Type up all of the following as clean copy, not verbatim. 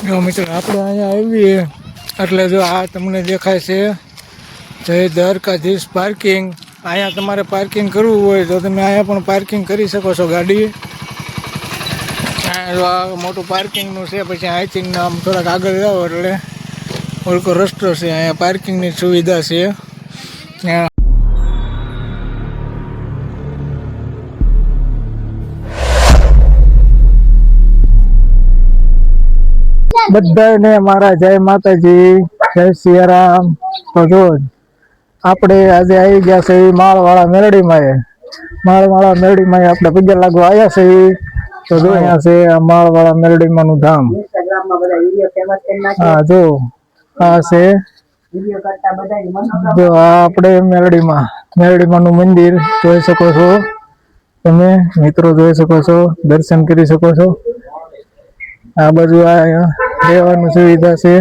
જો મિત્રો આપણે અહીંયા આવીએ એટલે જો આ તમને દેખાય છે જય દ્વારકાધીશ પાર્કિંગ. અહીંયા તમારે પાર્કિંગ કરવું હોય તો તમે અહીંયા પણ પાર્કિંગ કરી શકો છો ગાડી. જો આ મોટું પાર્કિંગનું છે. પછી અહીંથી આમ થોડાક આગળ જાઓ એટલે ઓળકો રસ્તો છે. અહીંયા પાર્કિંગની સુવિધા છે. બધાને મારા જય માતાજી, જય સિયારામ. તો જો આપણે આજે આવી ગયા છે માળવાળા મેરડીમાં આપણે પગે લાગવા આવ્યા છે. તો જો અહીંયા છે આ માળવાળા મેરડીમાં નું ધામ. હા જો આ છે જો આ આપણે મેરડીમાં નું મંદિર જોઈ શકો છો તમે મિત્રો, જોઈ શકો છો, દર્શન કરી શકો છો. આ બાજુ આ રહેવાની સુવિધા છે.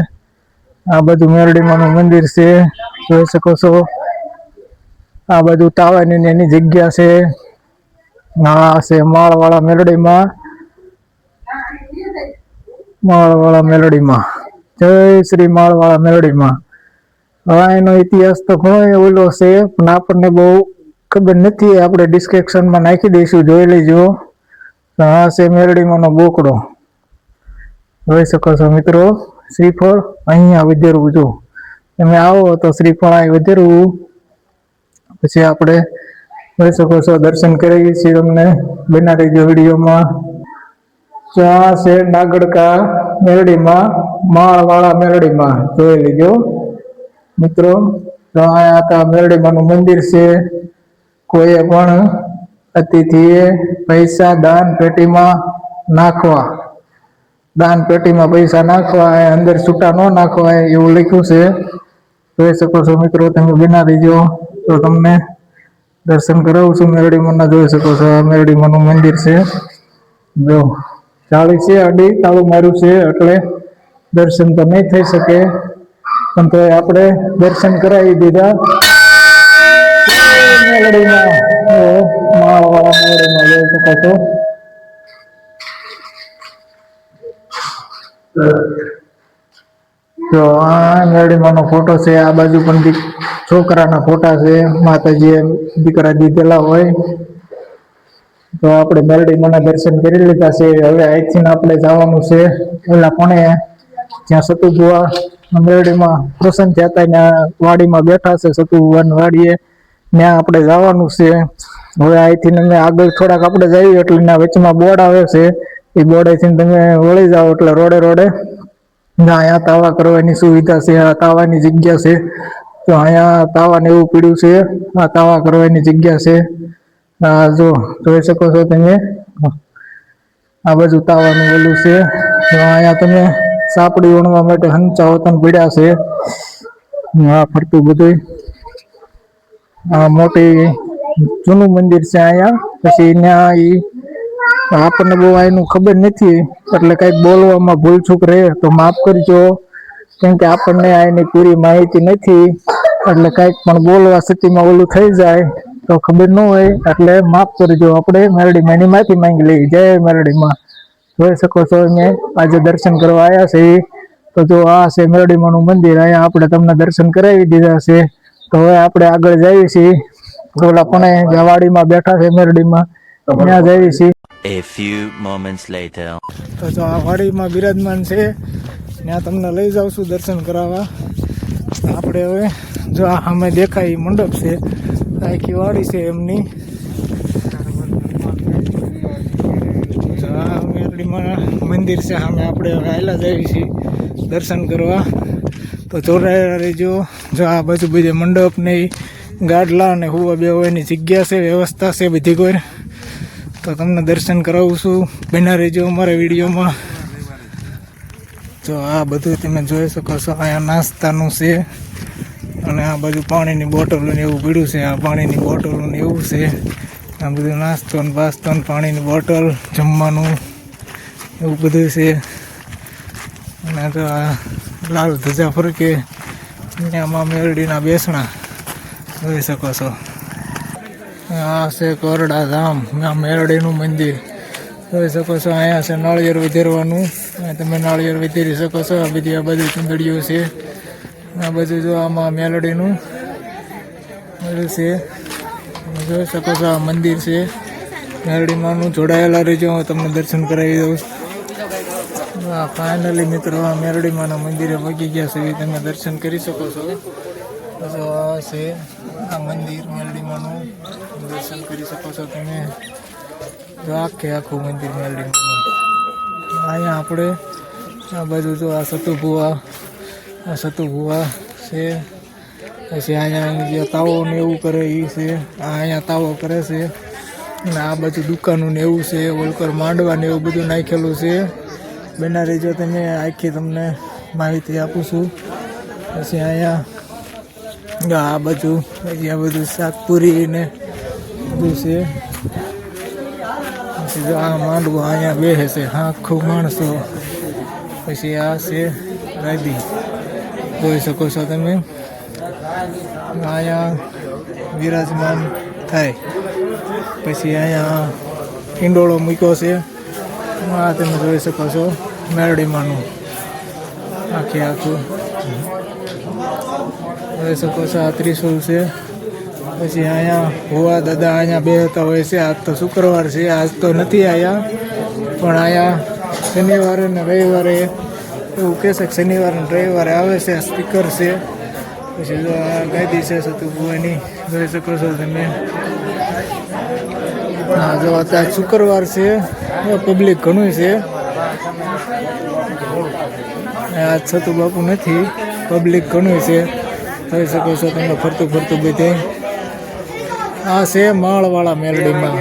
આ બાજુ મેરડીમાં નું મંદિર છે, જોઈ શકો છો. આ બાજુ તાવાની એની જગ્યા છે. આ છે માળવાળા મેરડીમાં જય શ્રી માળવાળા મેરડીમાં. હવે એનો ઇતિહાસ તો ઘણો ઓલો છે પણ આપણને બહુ ખબર નથી. આપણે ડિસ્ક્રિપ્શનમાં નાખી દઈશું, જોઈ લેજો. આ છે મેરડીમાં નો બોકડો, જોઈ શકો છો મિત્રો. શ્રીફળ અહીંયા વધેરવું, જો તમે આવો તો શ્રીફળ અહીં વધેરવું. પછી આપણે જોઈ શકો છો, દર્શન કરાવીએ છીએ તમને. બના રહેજો વિડીયોમાં. તો આ છે નાગડકા મેરડીમાં, માળવાળા મેરડીમાં, જોઈ લેજો મિત્રો. તો અહીંયા મેરડીમાં નું મંદિર છે. કોઈએ પણ અતિથિએ પૈસા દાન પેટીમાં નાખવા, પૈસા નાખવા, અંદર છૂટા ન નાખવા એવું લખ્યું છે. જોઈ શકો છો મિત્રો, તમે બના દેજો તો તમને દર્શન કરાવું છું મેરડીમાં. જોઈ શકો છો આ મેરડીમાં નું મંદિર છે. જો ચાલી છે, અડી તાળું માર્યું છે એટલે દર્શન તો નહીં થઈ શકે, પણ તો આપણે દર્શન કરાવી દીધા મેરડીમાં. માળવાળા મેરડીમાં જોઈ શકો છો. તો આ મેરડીમાં નો ફોટો છે. આ બાજુ પણ છોકરાના ફોટા છે, માતાજી દીકરા દીધેલા હોય. તો આપણે મેરડીમાં દર્શન કરી લીધા છે. હવે અહીંથી આપણે જવાનું છે ઓલા પણ જ્યાં સતુભુવા મેરડીમાં પ્રસન્ન થયા હતા ત્યાં વાડીમાં બેઠા છે, સતુભુવાની વાડીએ, ત્યાં આપણે જવાનું છે. હવે અહીંથી અમે આગળ થોડાક આપણે જઈએ એટલે એના વચમાં બોર્ડ આવે છે. એ બોર્ડેથી તમે વળી જાઓ એટલે રોડે અહીંયા તાવા કરવાની સુવિધા છે. આ તાવાની જગ્યા છે. તો અહીંયા તાવાને એવું પીડ્યું છે. આ તાવા કરવાની જગ્યા છે. જો જોઈ શકો છો તમે, આ બાજુ તાવાનું ઓલું છે. તો અહીંયા તમે સાપડી વણવા માટે હંચા વતન પીડ્યા છે. આ ફરતું બધું આ મોટી જૂનું મંદિર છે અહીંયા. પછી ત્યાં આપણને બહુ એનું ખબર નથી એટલે કઈક બોલવામાં ભૂલચૂક રહે તો માફ કરજો, કેમ કે આપણને એની પૂરી માહિતી નથી. એટલે કઈક પણ બોલવા સ્થિતિમાં ઓલું થઈ જાય તો ખબર ન હોય એટલે માફ કરજો. આપણે મેરડીમાં એની માફી માંગી લઈ. જય મેરડીમાં. જોઈ શકો છો અમે આજે દર્શન કરવા આવ્યા છે. તો જો આ છે મેરડીમાં નું મંદિર. અહીંયા આપણે તમને દર્શન કરાવી દીધા છે. તો હવે આપણે આગળ જઈએ છીએ. ઓલા પણ વાડીમાં બેઠા છે મેરડીમાં, ત્યાં જઈએ છીએ. A few moments later. તો જો આ વાડીમાં બિરાજમાન છે, ત્યાં તમને લઈ જાઉં છું દર્શન કરાવવા. આપણે હવે જો આ સામે દેખાય મંડપ છે, આખી વાડી છે એમની. આ મેરડીમાં મંદિર છે સામે. આપણે હવે આયલા જઈએ છીએ દર્શન કરવા. તો જોડાયેલા રહેજો. જો આ બાજુ બધે મંડપ ને ગાડલા ને હુવા બેવાની જગ્યા છે, વ્યવસ્થા છે બધી કોઈ. તો તમને દર્શન કરાવું છું, બના રહેજો અમારા વિડીયોમાં. તો આ બધું તમે જોઈ શકો છો. અહીંયા નાસ્તાનું છે અને આ બાજુ પાણીની બોટલો ને એવું પીડ્યું છે. આ પાણીની બોટલો ને એવું છે. આ બધું નાસ્તો ને પાસ્તો ને પાણીની બોટલ, જમવાનું એવું બધું છે. અને તો આ લાલ ધજા ફરકે આમાં મેરડીના બેસણા જોઈ શકો છો. આ છે કોરડા ધામ, મેરડીનું મંદિર જોઈ શકો છો. અહીંયા છે નાળિયેર વધેરવાનું અને તમે નાળિયેર વિતરી શકો છો. આ બધી આ બધું ચુંદડીઓ છે. આ બધું જો આમાં મેલડીનું બધું છે. તમે જોઈ શકો છો આ મંદિર છે મેલડીમાંનું. જોડાયેલા રહેજો, હું તમને દર્શન કરાવી દઉં. ફાઇનલી મિત્રો આ મેરડીમાંના મંદિરે પહોંચી ગયા છે. તમે દર્શન કરી શકો છો. જો આ છે આ મંદિર મેરડીમાંનું, દર્શન કરી શકો છો તમે. જો આખું મંદિર મેરડીમાંનું. અહીંયા આપણે આ બાજુ જો આ સતુભુવા છે. પછી અહીંયા જે તાવો ને એવું કરે એ છે. અહીંયા તાવો કરે છે. અને આ બાજુ દુકાનો ને એવું છે. ઓલકર માંડવા ને એવું બધું નાખેલું છે. બના રહેજો તમે, આખી તમને માહિતી આપું છું. પછી અહીંયા આ બાજુ પછી આ બધું શાકપુરી ને બધું છે. પછી જો આ માંડવો અહીંયા બેસે છે આખું માણસો. પછી આ છે રાયદી, જોઈ શકો છો તમે. અહીંયા વિરાજમાન થાય. પછી અહીંયા ઈંડોળો મૂક્યો છે. આ તમે જોઈ શકો છો મેરડીમાંનું આખું જોઈ શકો છો. આ ત્રિશુલ છે. પછી અહીંયા ભુવા દાદા અહીંયા બેસતા હોય છે. આજ તો શુક્રવાર છે, આજ તો નથી આવ્યા, પણ અહીંયા શનિવારે ને રવિવારે એવું કહેશે કે શનિવારે ને રવિવારે આવે છે. સ્પીકર છે. પછી જો આ ગાદી છે સતુભુવાની, જોઈ શકો છો તમે. હા જો અત્યારે શુક્રવાર છે, પબ્લિક ઘણું છે. આજ સતુ બાપુ નથી, પબ્લિક ઘણું છે. જોઈ શકો છો તમે ફરતું બધે. આ છે માળવાળા મેલડીમાં.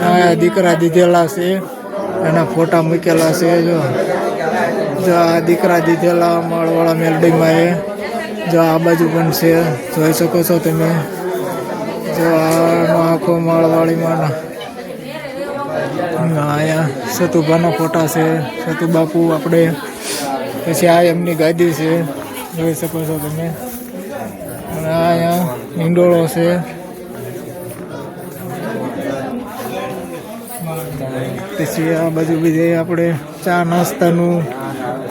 આ દીકરા દીધેલા છે, એના ફોટા મૂકેલા છે. જો આ દીકરા દીધેલા માળવાળા મેલડીમાં એ. જો આ બાજુ પણ છે, જોઈ શકો છો તમે. જો આનો આખો માળવાળીમાં અહીંયા સતુભાના ફોટા છે, સતુ બાપુ આપણે. પછી આ એમની ગાદી છે, જોઈ શકો છો તમે. અને અહીંયા ઈંડોળો છે. પછી આ બાજુ બીજે આપણે ચા નાસ્તાનું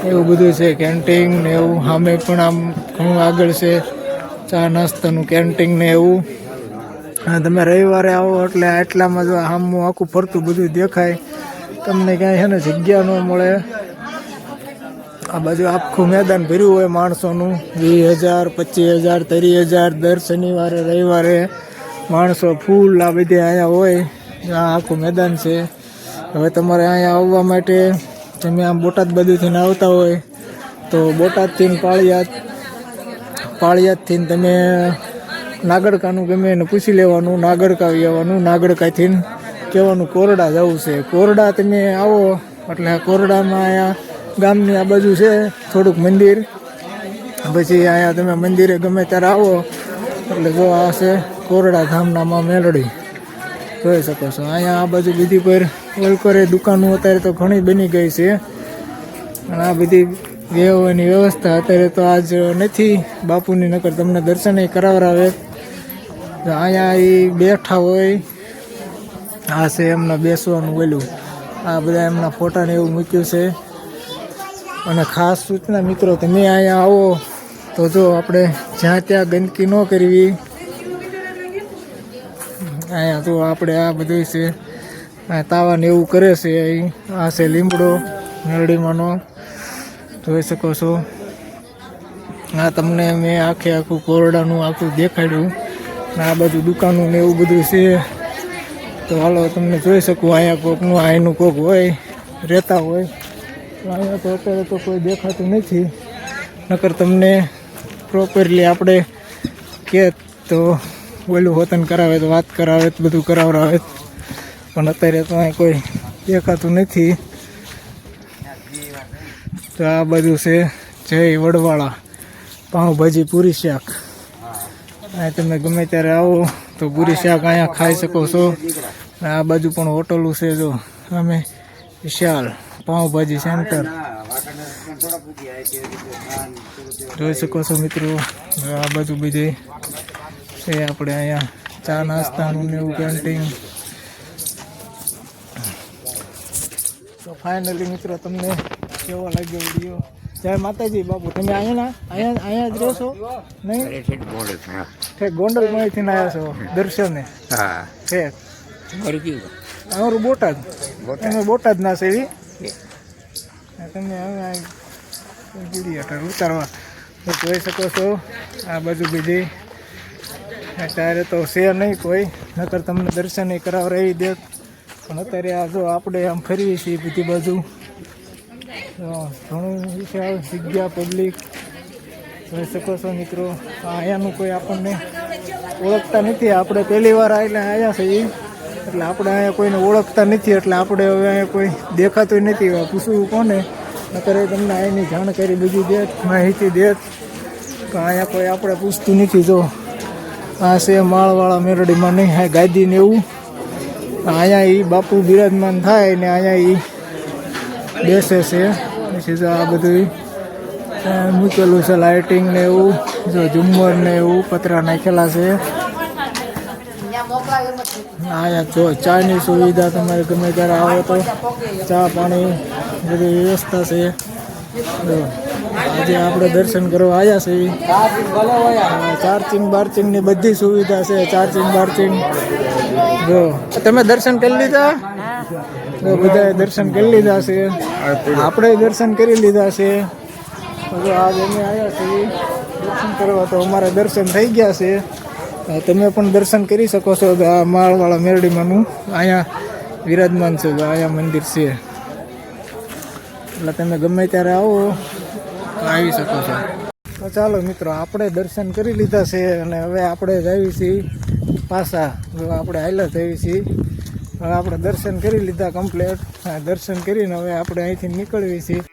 એવું બધું છે, કેન્ટીન ને એવું. સામે પણ આમ ઘણું આગળ છે ચા નાસ્તાનું કેન્ટીન ને એવું. તમે રવિવારે આવો એટલે આટલામાં જો આમનું આખું ફરતું બધું દેખાય. તમને ક્યાંય છે ને જગ્યા ન મળે. આ બાજુ આખું મેદાન ભર્યું હોય માણસોનું. 20,000, 25,000, 30,000 દર શનિવારે રવિવારે માણસો ફૂલ આ બધે અહીંયા હોય. આ આખું મેદાન છે. હવે તમારે અહીંયા આવવા માટે તમે આમ બોટાદ બાજુથી આવતા હોય તો બોટાદથી પાળિયાદથી તમે નાગડકાનું ગમે એને પૂછી લેવાનું. નાગડકા આવવાનું. નાગડકાથી કહેવાનું કોરડા જવું છે. કોરડા તમે આવો એટલે કોરડામાં અહીંયા ગામની આ બાજુ છે થોડુંક મંદિર. પછી અહીંયા તમે મંદિરે ગમે ત્યારે આવો એટલે જો આ છે કોરડા ધામનામાં મેલડી, જોઈ શકો છો. અહીંયા આ બાજુ બીજી પર ઓલકોરે દુકાનો અત્યારે તો ઘણી બની ગઈ છે. અને આ બધી વ્યવહારની વ્યવસ્થા અત્યારે તો આજ નથી બાપુની, નકર તમને દર્શન કરાવરાવે. અહીંયા એ બેઠા હોય. આ છે એમના બેસવાનું ઓલું. આ બધા એમના ફોટાને એવું મૂક્યું છે. અને ખાસ સૂચના મિત્રો, તમે અહીંયા આવો તો જો આપણે જ્યાં ત્યાં ગંદકી ન કરવી. અહીંયા તો આપણે આ બધું છે તાવાને એવું કરે છે. આ છે લીમડો મેરડીમાંનો, જોઈ શકો છો. આ તમને મેં આખું કોરડાનું આખું દેખાડ્યું. આ બાજુ દુકાનો ને એવું બધું છે. તો હાલો તમને જોઈ શકું. અહીંયા કોકનું અહીંનું કોક હોય, રહેતા હોય. અહીંયા તો અત્યારે તો કોઈ દેખાતું નથી, નકર તમને પ્રોપરલી આપણે કે તો ઓલું વતન કરાવે તો વાત કરાવે તો બધું કરાવરાવે. પણ અત્યારે તો અહીં કોઈ દેખાતું નથી. તો આ બધું છે જય વડવાળા પાઉંભાજી પૂરી શાક. અહીં તમે ગમે ત્યારે આવો તો પૂરી શાક અહીંયા ખાઈ શકો છો. આ બાજુ પણ હોટલું છે. જો અમે વિશાલ પાઉંભાજી સેન્ટર જોઈ શકો છો મિત્રો. આ બાજુ બીજે છે આપણે અહીંયા ચા નાસ્તાનું ને એવું કેન્ટીન. ફાઇનલી મિત્રો તમને કેવો લાગ્યો વિડીયો? જય માતાજી બાપુ. તમે અહીંયા જ રહો છો નહીં? ઠેક ગોંડલમાંથી આવ્યા છો દર્શને? હા ઠેક અમારું બોટાદ. અમે બોટાદના છે એવી. તમે હવે વિડીયો ઉતારવા તો જોઈ શકો છો. આ બાજુ બીજી અત્યારે તો છે નહીં કોઈ, નકર તમને દર્શન કરાવરાવી દે. પણ અત્યારે આ જો આપણે આમ ફરીએ છીએ બધી બાજુ, ઘણું વિશાળ જગ્યા પબ્લિક જોઈ શકો છો મિત્રો. અહીંયાનું કોઈ આપણને ઓળખતા નથી. આપણે પહેલી વાર આવ્યા છીએ એટલે આપણે અહીંયા કોઈને ઓળખતા નથી, એટલે આપણે હવે અહીંયા કોઈ દેખાતું નથી. પૂછવું કોને? નકર તમને અહીંની જાણકારી બધી દે, માહિતી દે. તો અહીંયા કોઈ આપણે પૂછતું નથી. જો આ છે માળવાળા મેરડીમાં નહીં, હા ગાદી ને એવું. અહીંયા એ બાપુ બિરાજમાન થાય ને અહીંયા એ બેસે છે. પછી જો આ બધું મૂકેલું છે લાઇટિંગ ને એવું, જો ઝુમ્મર ને એવું પતરા નાખેલા છે. અહીંયા જો ચાની સુવિધા તમારે ગમે ત્યારે આવો તો ચા પાણી બધી વ્યવસ્થા છે. જો આજે આપણે દર્શન કરવા આવ્યા છીએ. ચાર્જિંગ બાર્જિંગ ની બધી સુવિધા છે. ચાર્જિંગ બાર્જિંગ જો તમે દર્શન કરી લીધા? બધાએ દર્શન કરી લીધા છે, આપણે દર્શન કરી લીધા છે. જો આજ અમે આવ્યા છીએ દર્શન કરવા, તો અમારા દર્શન થઈ ગયા છે. તમે પણ દર્શન કરી શકો છો. આ માળવાળા મેરડીમાંનું અહીંયા વિરાજમાન છે. અહીંયા મંદિર છે એટલે તમે ગમે ત્યારે આવો આવી શકો છો. તો ચાલો મિત્રો, આપણે દર્શન કરી લીધા છે અને હવે આપણે જઈએ છીએ પાછા. જો આપણે હાલ્યા જઈએ છીએ. હવે આપણે દર્શન કરી લીધા કમ્પ્લેટ. દર્શન કરીને હવે આપણે અહીંથી નીકળીએ છીએ.